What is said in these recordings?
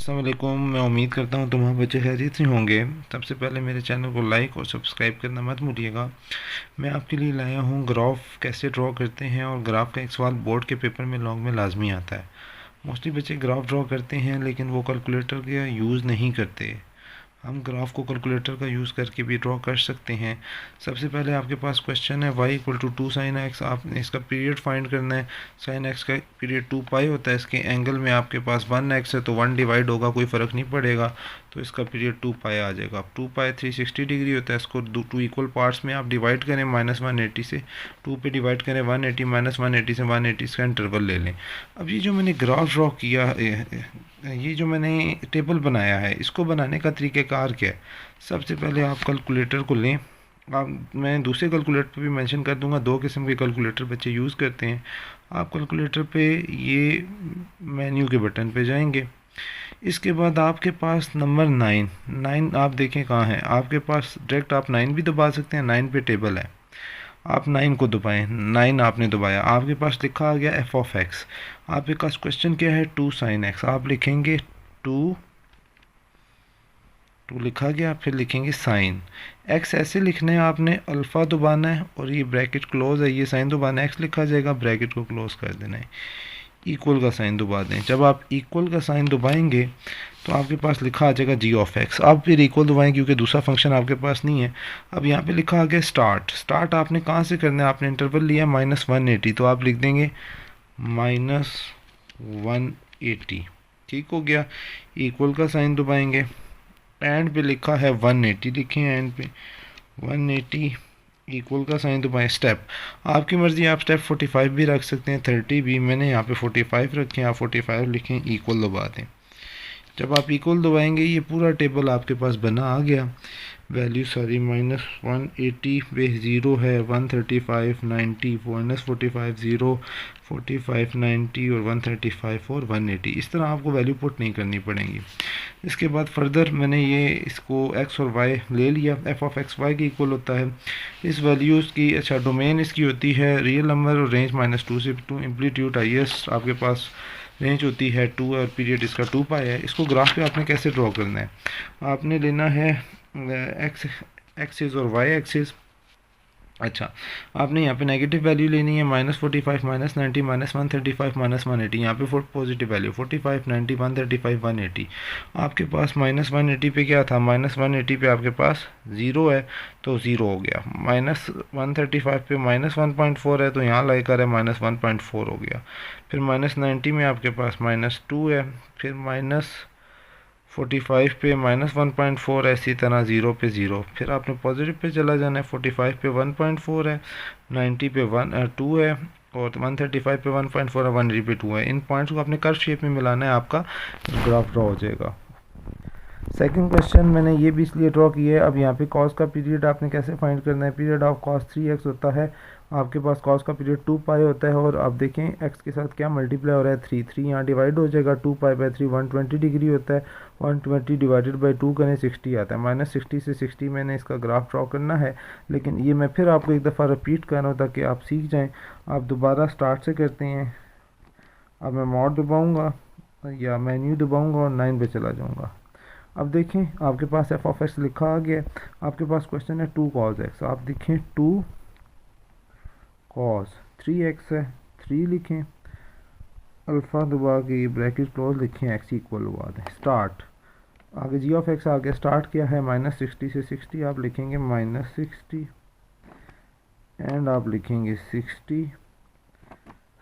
अस्सलाम वालेकुम। मैं उम्मीद करता हूँ तुम्हारे बच्चे खैरियत से होंगे। सबसे पहले मेरे चैनल को लाइक और सब्सक्राइब करना मत भूलिएगा। मैं आपके लिए लाया हूँ ग्राफ कैसे ड्रॉ करते हैं, और ग्राफ का एक सवाल बोर्ड के पेपर में लॉन्ग में लाजमी आता है। मोस्टली बच्चे ग्राफ ड्रॉ करते हैं लेकिन वो कैलकुलेटर का यूज़ नहीं करते। हम ग्राफ को कैलकुलेटर का यूज़ करके भी ड्रॉ कर सकते हैं। सबसे पहले आपके पास क्वेश्चन है y equal to 2 sine x. आपने इसका पीरियड फाइंड करना है। साइन एक्स का पीरियड 2 पाई होता है। इसके एंगल में आपके पास 1 एक्स है तो 1 डिवाइड होगा, कोई फ़र्क नहीं पड़ेगा, तो इसका पीरियड 2 पाई आ जाएगा। 2 पाई 360 डिग्री होता है। इसको टू इक्वल पार्ट्स में आप डिवाइड करें -180 से। 2 पे डिवाइड करें 180, -180 से 180 इसका इंटरवल ले लें। अब ये जो मैंने ग्राफ ड्रॉ किया, ये जो मैंने टेबल बनाया है, इसको बनाने का तरीक़ाकार क्या है। सबसे पहले आप कैलकुलेटर को लें। मैं दूसरे कैलकुलेटर पे भी मेंशन कर दूंगा। दो किस्म के कैलकुलेटर बच्चे यूज़ करते हैं। आप कैलकुलेटर पे ये मेन्यू के बटन पे जाएंगे। इसके बाद आपके पास नंबर 9 आप देखें कहाँ है। आपके पास डायरेक्ट आप 9 भी दबा सकते हैं। 9 पे टेबल है, आप 9 को दबाएं। 9 आपने दबाया, आपके पास लिखा आ गया एफ ऑफ एक्स। आपके पास क्वेश्चन क्या है, 2 साइन एक्स। आप लिखेंगे 2 लिखा गया, फिर लिखेंगे साइन एक्स। ऐसे लिखना है आपने, अल्फ़ा दबाना है और ये ब्रैकेट क्लोज है, ये साइन दबाना है, एक्स लिखा जाएगा, ब्रैकेट को क्लोज कर देना है, इक्वल का साइन दबा दें। जब आप इक्वल का साइन दबाएंगे तो आपके पास लिखा आ जाएगा जी ऑफ एक्स। आप फिर इक्वल दबाएं क्योंकि दूसरा फंक्शन आपके पास नहीं है। अब यहाँ पे लिखा आ गया स्टार्ट आपने कहाँ से करना है, आपने इंटरवल लिया -180, तो आप लिख देंगे -180। ठीक हो गया। इक्वल का साइन दबाएंगे, एंड पे लिखा है 180, लिखें एंड पे 180, इक्वल का साइन दबाएं। स्टेप आपकी मर्ज़ी, आप स्टेप 45 भी रख सकते हैं, 30 भी। मैंने यहाँ पे 45 रखे, आप 45 लिखें, इक्वल दबा दें। जब आप इक्वल दबाएंगे ये पूरा टेबल आपके पास बना आ गया। वैल्यू सारी -180 पे 0 है, 135 90, -45 0, 45 90 और 135 और 180। इस तरह आपको वैल्यू पुट नहीं करनी पड़ेंगी। इसके बाद फर्दर मैंने ये इसको x और y ले लिया। एफ ऑफ एक्स वाई की इक्वल होता है इस वैल्यूज़ की। अच्छा, डोमेन इसकी होती है रियल नंबर और रेंज -2 से 2। एम्पलीट्यूड हाईएस्ट आपके पास रेंज होती है 2 और पीरियड इसका 2 पाई है। इसको ग्राफ पे आपने कैसे ड्रॉ करना है, आपने लेना है एक्स एक्सिस और वाई एक्सिस। अच्छा, आपने यहाँ पे नेगेटिव वैल्यू लेनी है, -45 -90 -135 -180। यहाँ पे पॉजिटिव वैल्यू 45 90 135 180। आपके पास -180 पे क्या था, -180 पे आपके पास 0 है तो 0 हो गया। -135 पे -1.4 है तो यहाँ लाकर है -1.4 हो गया। फिर -90 में आपके पास -2 है, फिर -45 पे -1.4 है, इसी तरह 0 पे 0। फिर आपने पॉजिटिव पे चला जाना है। 45 पे 1.4 है, 90 पे 2 है और 135 पे 1.4 है, 180 पे 2 है। इन पॉइंट्स को आपने कर्व शेप में मिलाना है, आपका ग्राफ ड्रॉ हो जाएगा। सेकंड क्वेश्चन मैंने ये भी इसलिए ड्रॉ किया है। अब यहाँ पे कॉस का पीरियड आपने कैसे फाइंड करना है। पीरियड ऑफ कॉस 3x होता है। आपके पास कॉस का पीरियड 2 पाई होता है और आप देखें x के साथ क्या मल्टीप्लाई हो रहा है, 3 यहाँ डिवाइड हो जाएगा। 2 पाई बाई 3 120 डिग्री होता है। 120 डिवाइडेड बाई 2 करें 60 आता है। -60 से 60 मैंने इसका ग्राफ ड्रॉ करना है। लेकिन ये मैं फिर आपको एक दफ़ा रिपीट कर रहा हूँ ताकि आप सीख जाएँ। आप दोबारा स्टार्ट से करते हैं। अब मैं मॉड दबाऊँगा या मेन्यू दबाऊँगा और 9 पे चला जाऊँगा। अब देखें आपके पास एफ ऑफ एक्स लिखा आ गया। आपके पास क्वेश्चन है 2 कॉस एक्स। आप देखें 2 कॉस 3x है, 3 लिखें, अल्फ़ा दबा के ब्रैकेट क्लोज लिखें, x इक्वल दबा दें। स्टार्ट आगे जी ऑफ एक्स आ गया। स्टार्ट क्या है, -60 से 60। आप लिखेंगे -60 एंड आप लिखेंगे 60।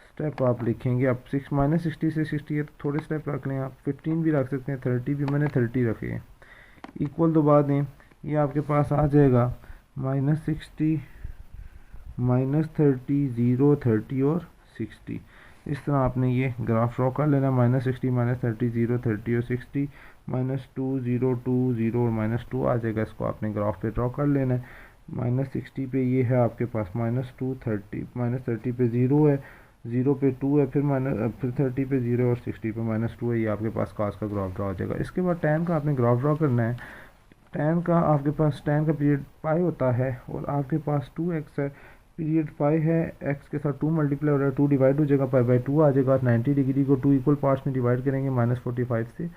स्टेप आप लिखेंगे, अब -60 से 60 है तो थोड़े स्टेप रख लें आप, 15 भी रख सकते हैं, 30 भी। मैंने 30 रखे हैं। इक्वल दबा दें, ये आपके पास आ जाएगा -60 -30 0 30 और 60। इस तरह आपने ये ग्राफ ड्रॉ कर लेना। -60 -30 0 30 और 60, -2 0 2 0 और -2 आ जाएगा। इसको आपने ग्राफ पे ड्रॉ कर लेना है। -60 पे ये है आपके पास -2 30, -30 पे 0 है, 0 पे 2 है, फिर 30 पे 0 और 60 पे -2 है। ये आपके पास कॉस का ग्राफ ड्रॉ हो जाएगा। इसके बाद tan का आपने ग्राफ ड्रॉ करना है। tan का आपके पास tan का पीरियड पाई होता है और आपके पास 2x है, पीरियड पाई है, x के साथ 2 मल्टीप्लाई हो रहा है, 2 डिवाइड हो जाएगा, पाई बाई 2 आ जाएगा। 90 डिग्री को 2 इक्वल पार्ट्स में डिवाइड करेंगे, -45 से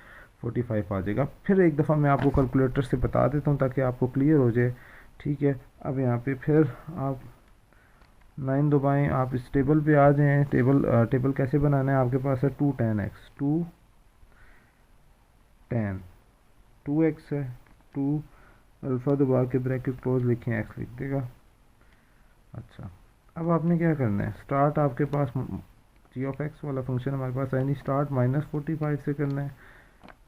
45 आ जाएगा। फिर एक दफ़ा मैं आपको कैलकुलेटर से बता देता हूँ ताकि आपको क्लियर हो जाए। ठीक है, अब यहाँ पे फिर आप 9 दबाएँ, आप इस टेबल पे आ जाएँ। टेबल कैसे बनाना है, आपके पास है 2 tan x, 2 tan 2x है, 2 अल्फ़ा दबा के ब्रैकेट क्लोज लिखें, x लिख देगा। अच्छा, अब आपने क्या करना है, स्टार्ट आपके पास जी ऑफ एक्स वाला फंक्शन हमारे पास है नहीं, स्टार्ट -45 से करना है,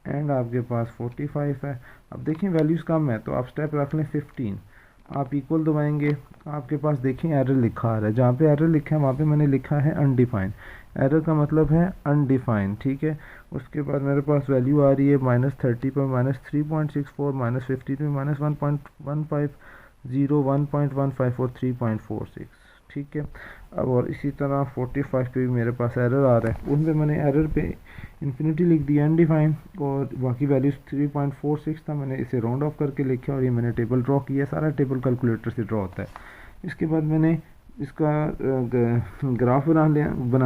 एंड आपके पास 45 है। अब देखें वैल्यूज़ कम है तो आप स्टेप रख लें 15, आप इक्वल दबाएंगे, आपके पास देखें एरर लिखा आ रहा है, जहाँ पे एरर लिखा है वहाँ पे मैंने लिखा है अनडिफाइंड। एरर का मतलब है अनडिफाइंड, ठीक है। उसके बाद मेरे पास वैल्यू आ रही है -30 पर -3.64, -50 में -1.15, 0, 1.15 और 3.46, ठीक है। अब और इसी तरह 45 पे भी मेरे पास एरर आ रहा है, उनमें मैंने एरर पे इन्फिनिटी लिख दिया अनडिफाइंड, और बाकी वैल्यूज़ 3.46 था, मैंने इसे राउंड ऑफ करके लिखा और ये मैंने टेबल ड्रॉ किया। सारा टेबल कैलकुलेटर से ड्रॉ होता है। इसके बाद मैंने इसका ग्राफ बना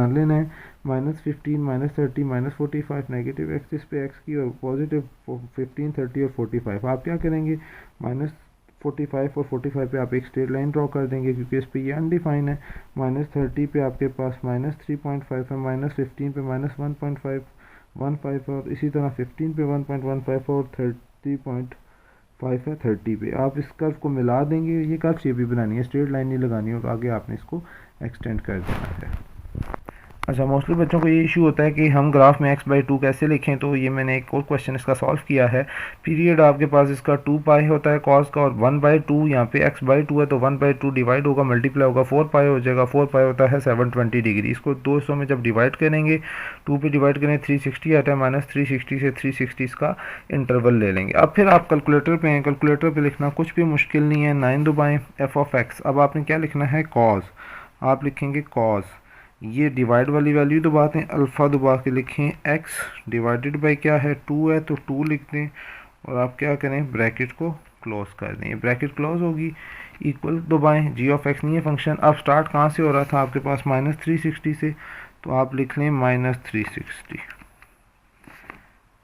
लेना है, -15, -30, -45, नेगेटिव एक्सिस पे एक्स की और पॉजिटिव 15, 30 और 45। आप क्या करेंगे, -45 और 45 पे आप एक स्ट्रेट लाइन ड्रॉ कर देंगे क्योंकि इस पे ये अनडिफाइन है। -30 पे आपके पास -3.5 है, -15 पे -1.5 और इसी तरह 15 पे 1.15 और 30.5 है 30 पे। आप इस कर्व को मिला देंगे, ये कर्व शेप भी बनानी है, स्ट्रेट लाइन नहीं लगानी है, और आगे आपने इसको एक्सटेंड कर देना है। अच्छा, मोस्टली बच्चों को ये इशू होता है कि हम ग्राफ में x/2 कैसे लिखें, तो ये मैंने एक और क्वेश्चन इसका सॉल्व किया है। पीरियड आपके पास इसका 2 पाई होता है कॉस का, और 1/2 यहाँ पे x/2 है तो 1/2 डिवाइड होगा, मल्टीप्लाई होगा, 4 पाई हो जाएगा। 4 पाई होता है 720 डिग्री। इसको 200 में जब डिवाइड करेंगे, 2 पे डिवाइड करें 360 आता है, -360 से 360 इसका इंटरवल ले लेंगे। अब फिर आप कैलकुलेटर पे हैं, कैलकुलेटर पे लिखना कुछ भी मुश्किल नहीं है, 9 दबाएँ, f(x). अब आपने क्या लिखना है, कॉस, आप लिखेंगे कॉस, ये डिवाइड वाली वैल्यू दबाते हैं, अल्फ़ा दबा के लिखें x डिवाइडेड बाई क्या है 2 है तो 2 लिख दें, और आप क्या करें, ब्रैकेट को क्लोज कर दें, ब्रैकेट क्लोज होगी, इक्वल दबाएं, जी ऑफ एक्स नहीं है फंक्शन। अब स्टार्ट कहाँ से हो रहा था आपके पास, -360 से, तो आप लिख लें -360,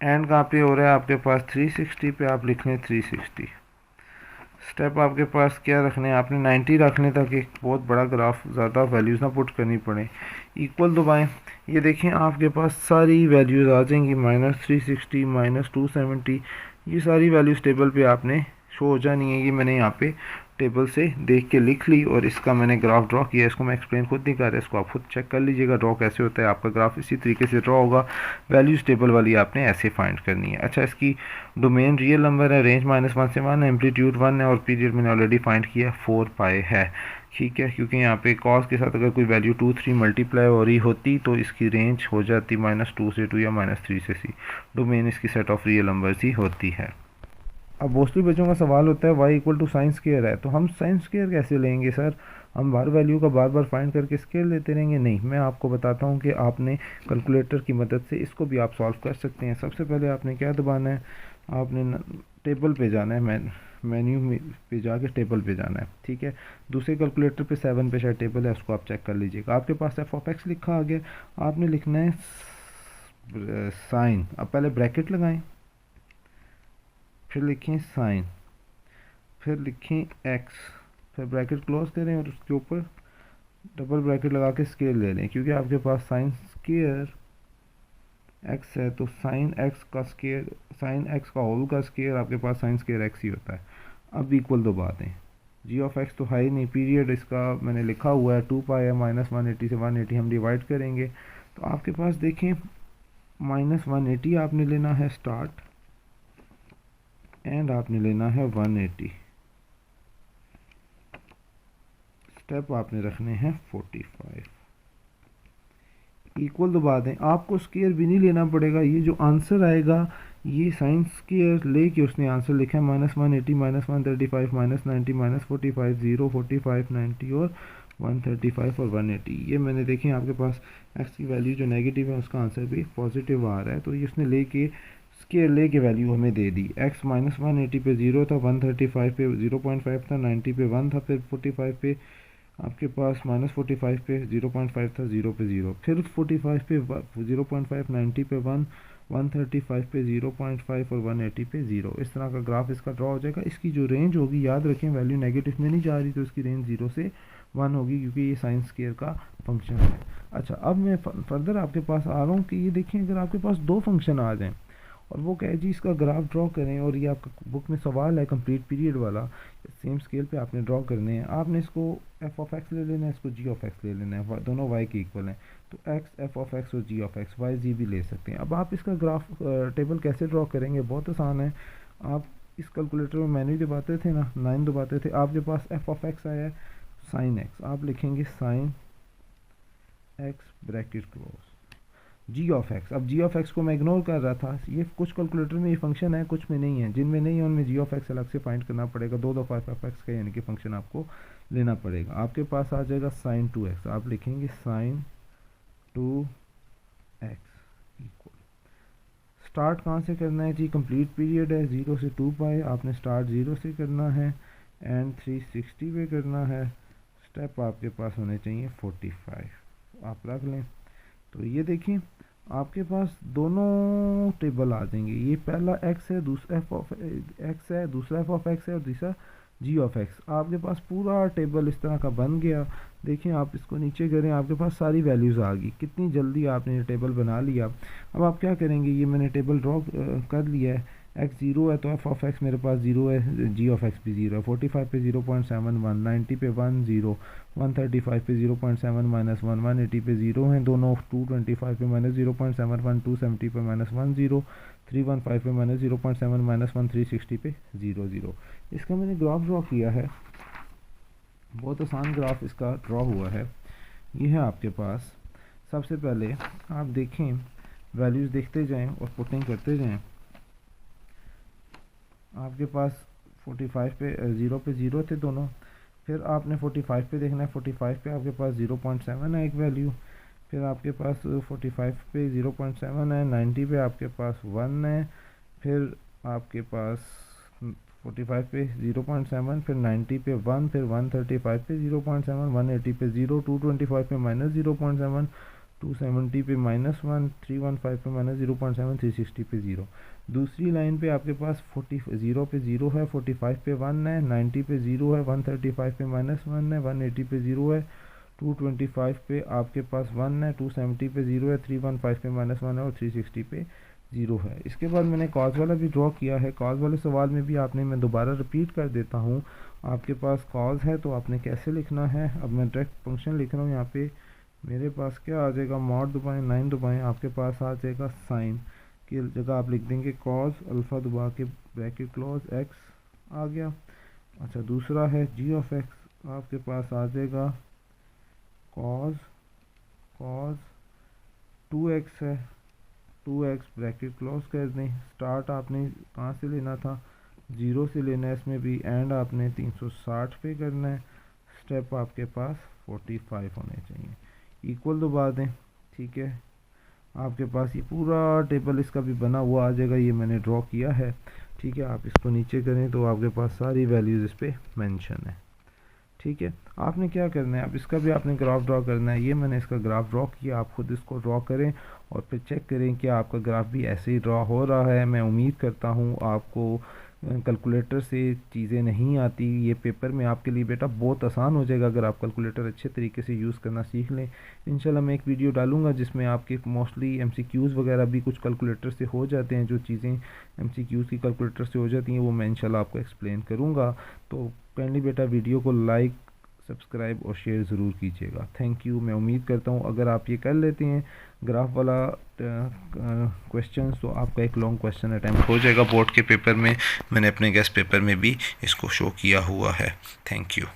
एंड कहाँ पे हो रहा है आपके पास 360 पे, आप लिख लें 360। स्टेप आपके पास क्या रखने हैं, आपने 90 रखने ताकि बहुत बड़ा ग्राफ, ज़्यादा वैल्यूज़ ना पुट करनी पड़े। इक्वल दबाएं, ये देखें आपके पास सारी वैल्यूज़ आ जाएंगी, -360, -270, ये सारी वैल्यूज़ टेबल पे आपने शो हो जानी है। ये मैंने यहाँ पे टेबल से देख के लिख ली और इसका मैंने ग्राफ ड्रॉ किया। इसको मैं एक्सप्लेन खुद नहीं कर रहा, इसको आप खुद चेक कर लीजिएगा ड्रॉ कैसे होता है। आपका ग्राफ इसी तरीके से ड्रॉ होगा, वैल्यूज़ टेबल वाली आपने ऐसे फाइंड करनी है। अच्छा, इसकी डोमेन रियल नंबर है, रेंज -1 से 1 है, एम्पलीट्यूड 1 है, और पीरियड मैंने ऑलरेडी फाइंड किया 4 पाई है, ठीक है। क्योंकि यहाँ पे कॉस के साथ अगर कोई वैल्यू 2, 3 मल्टीप्लाई हो रही होती तो इसकी रेंज हो जाती -2 से 2 या -3 से 3। डोमेन इसकी सेट ऑफ रियल नंबर्स ही होती है। अब मोस्टली बच्चों का सवाल होता है y equal to sine square है, तो हम साइन स्क्वायर कैसे लेंगे सर, हम हर वैल्यू का बार बार फाइंड करके स्केयर लेते रहेंगे। नहीं, मैं आपको बताता हूँ कि आपने कैलकुलेटर की मदद से इसको भी आप सॉल्व कर सकते हैं। सबसे पहले आपने क्या दबाना है, आपने टेबल पे जाना है, मेन्यू में पे जाके टेबल पे जाना है, ठीक है। दूसरे कैलकुलेटर पे 7 पे शायद टेबल है, उसको आप चेक कर लीजिएगा। आपके पास f(x) लिखा आ गया, आपने लिखना है साइन। अब पहले ब्रैकेट लगाएं, फिर लिखें साइन, फिर लिखें x, फिर ब्रैकेट क्लोज करें और उसके ऊपर डबल ब्रैकेट लगा के स्केयर ले लें। क्योंकि आपके पास साइन स्केयर x है तो साइन x का स्केयर, साइन x का होल का स्केयर आपके पास साइन स्केयर x ही होता है। अब इक्वल दबा दें, जी ऑफ x तो है ही नहीं, पीरियड इसका मैंने लिखा हुआ है 2 पाई है, -180 से 180 हम डिवाइड करेंगे तो आपके पास देखें -180 आपने लेना है स्टार्ट, एंड आपने लेना है 180, स्टेप आपने रखने हैं 45। इक्वल दबा दें, आपको स्केयर भी नहीं लेना पड़ेगा, ये जो आंसर आएगा ये साइन स्केयर लेके उसने आंसर लिखा है -180, -135, -90, -45, 0, 45, 90 और 135 और 180। ये मैंने देखें आपके पास x की वैल्यू जो नेगेटिव है उसका आंसर भी पॉजिटिव आ रहा है, तो ये उसने लेके स्केयर ले के वैल्यू हमें दे दी। x -180 पे 0 था, 135 पे 0.5 था, 90 पे 1 था, फिर 45 पे आपके पास -45 पे 0.5 था, 0 पे 0, फिर 45 पे 0.5, 90 पे 1 135 पे 0.5 और 180 पे 0। इस तरह का ग्राफ इसका ड्रॉ हो जाएगा। इसकी जो रेंज होगी, याद रखें वैल्यू नेगेटिव में नहीं जा रही, तो इसकी रेंज 0 से 1 होगी, क्योंकि ये साइन स्क्वायर का फंक्शन है। अच्छा, अब मैं फर्दर आपके पास आ रहा हूँ कि ये देखें, अगर आपके पास दो फंक्शन आ जाएँ और वो कहे जी इसका ग्राफ ड्रॉ करें, और ये आपका बुक में सवाल है कंप्लीट पीरियड वाला, सेम स्केल पे आपने ड्रॉ करने हैं। आपने इसको एफ ऑफ एक्स ले लेना है, इसको जी ऑफ एक्स ले लेना है, दोनों वाई के इक्वल हैं, तो एक्स एफ ऑफ एक्स और जी ऑफ एक्स वाई जी भी ले सकते हैं। अब आप इसका ग्राफ टेबल कैसे ड्रॉ करेंगे, बहुत आसान है। आप इस कैलकुलेटर में मैन्यू दबाते थे ना, 9 दबाते थे, आपके पास एफ ऑफ एक्स आया है साइन एक्स, आप लिखेंगे sine x bracket close g of x. अब जी ऑफ एक्स को मैं इग्नोर कर रहा था, ये कुछ कैलकुलेटर में ये फंक्शन है, कुछ में नहीं है। जिनमें नहीं है उनमें जी ऑफ एक्स अलग से फाइंड करना पड़ेगा, दो दफ़ा एफ एक्स का यानी कि फंक्शन आपको लेना पड़ेगा। आपके पास आ जाएगा साइन 2x, आप लिखेंगे साइन 2x इक्वल, स्टार्ट कहाँ से करना है जी, कंप्लीट पीरियड है 0 से 2 पाए, आपने स्टार्ट 0 से करना है एंड 360 पे करना है। स्टेप आपके पास होने चाहिए 45, आप रख लें। तो ये देखिए आपके पास दोनों टेबल आ जाएंगे, ये पहला x है, दूसरा एफ ऑफ एक्स है, दूसरा एफ ऑफ एक्स है और तीसरा जी ऑफ एक्स। आपके पास पूरा टेबल इस तरह का बन गया। देखिए आप इसको नीचे करें, आपके पास सारी वैल्यूज़ आ गई। कितनी जल्दी आपने ये टेबल बना लिया। अब आप क्या करेंगे, ये मैंने टेबल ड्रॉ कर लिया है, एक्स 0 है तो एफ ऑफ एक्स मेरे पास 0 है, जी ऑफ एक्स भी 0 है। 45 पे 0.71, 90 पे 1 0, 135 पे 0.7 माइनस 1, 180 पे 0 हैं दोनों, 225 पे माइनस 0.71, 270 पे माइनस 1 0, 315 पे माइनस 0.7 माइनस 1, 360 पे 0 0। इसका मैंने ग्राफ ड्रॉ किया है, बहुत आसान ग्राफ इसका ड्रॉ हुआ है। ये है आपके पास। सबसे पहले आप देखें, वैल्यूज़ देखते जाएं और पुटिंग करते जाएं। आपके पास 45 पे 0 पे 0 थे दोनों, फिर आपने 45 पे देखना है, 45 पे आपके पास 0.7 है एक वैल्यू, फिर आपके पास 45 पे 0.7 है, 90 पे आपके पास 1 है, फिर आपके पास 45 पे 0.7, फिर 90 पे 1, फिर 135 पे 0.7, 180 पे 0, 225 पे माइनस 0.7, 270 पे -1, 315 पे -0.7, 360 पे 0। दूसरी लाइन पे आपके पास 0 पे 0 है, 45 पे 1 है, 90 पे 0 है, 135 पे -1 है, 180 पे 0 है, 225 पे आपके पास 1 है, 270 पे 0 है, 315 पे -1 है और 360 पे 0 है। इसके बाद मैंने कॉज वाला भी ड्रॉ किया है। कॉज वाले सवाल में भी आपने, मैं दोबारा रिपीट कर देता हूँ, आपके पास कॉज है तो आपने कैसे लिखना है। अब मैं डायरेक्ट फंक्शन लिख रहा हूँ यहाँ पे, मेरे पास क्या आ जाएगा, मॉड दबाएं 9 दबाएं, आपके पास आ जाएगा साइन की जगह आप लिख देंगे कॉज, अल्फ़ा दबा के ब्रैकेट क्लोज एक्स आ गया। अच्छा, दूसरा है जी ऑफ एक्स, आपके पास आ जाएगा कॉज 2x है, 2x ब्रैकेट क्लोज कर दें। स्टार्ट आपने कहाँ से लेना था, 0 से लेना है, इसमें भी एंड आपने 360 पे करना है। स्टेप आपके पास 45 होने चाहिए, इक्वल दबा दें। ठीक है, आपके पास ये पूरा टेबल इसका भी बना हुआ आ जाएगा, ये मैंने ड्रॉ किया है। ठीक है, आप इसको नीचे करें तो आपके पास सारी वैल्यूज़ इस पर मैंशन है। ठीक है, आपने क्या करना है, अब इसका भी आपने ग्राफ ड्रॉ करना है। ये मैंने इसका ग्राफ ड्रॉ किया, आप खुद इसको ड्रॉ करें और फिर चेक करें कि आपका ग्राफ भी ऐसे ही ड्रॉ हो रहा है। मैं उम्मीद करता हूँ आपको कैलकुलेटर से चीज़ें नहीं आती, ये पेपर में आपके लिए बेटा बहुत आसान हो जाएगा अगर आप कैलकुलेटर अच्छे तरीके से यूज़ करना सीख लें। इंशाल्लाह मैं एक वीडियो डालूंगा जिसमें आपके मोस्टली एमसीक्यूज़ वगैरह भी कुछ कैलकुलेटर से हो जाते हैं, जो चीज़ें एमसीक्यूज़ की कैलकुलेटर से हो जाती हैं वो मैं इंशाल्लाह आपको एक्सप्लेन करूँगा। तो काइंडली बेटा वीडियो को लाइक, सब्सक्राइब और शेयर ज़रूर कीजिएगा। Thank you. मैं उम्मीद करता हूँ अगर आप ये कर लेते हैं ग्राफ वाला क्वेश्चन, तो आपका एक लॉन्ग क्वेश्चन अटैम्प्ट हो जाएगा बोर्ड के पेपर में। मैंने अपने गेस्ट पेपर में भी इसको शो किया हुआ है। Thank you.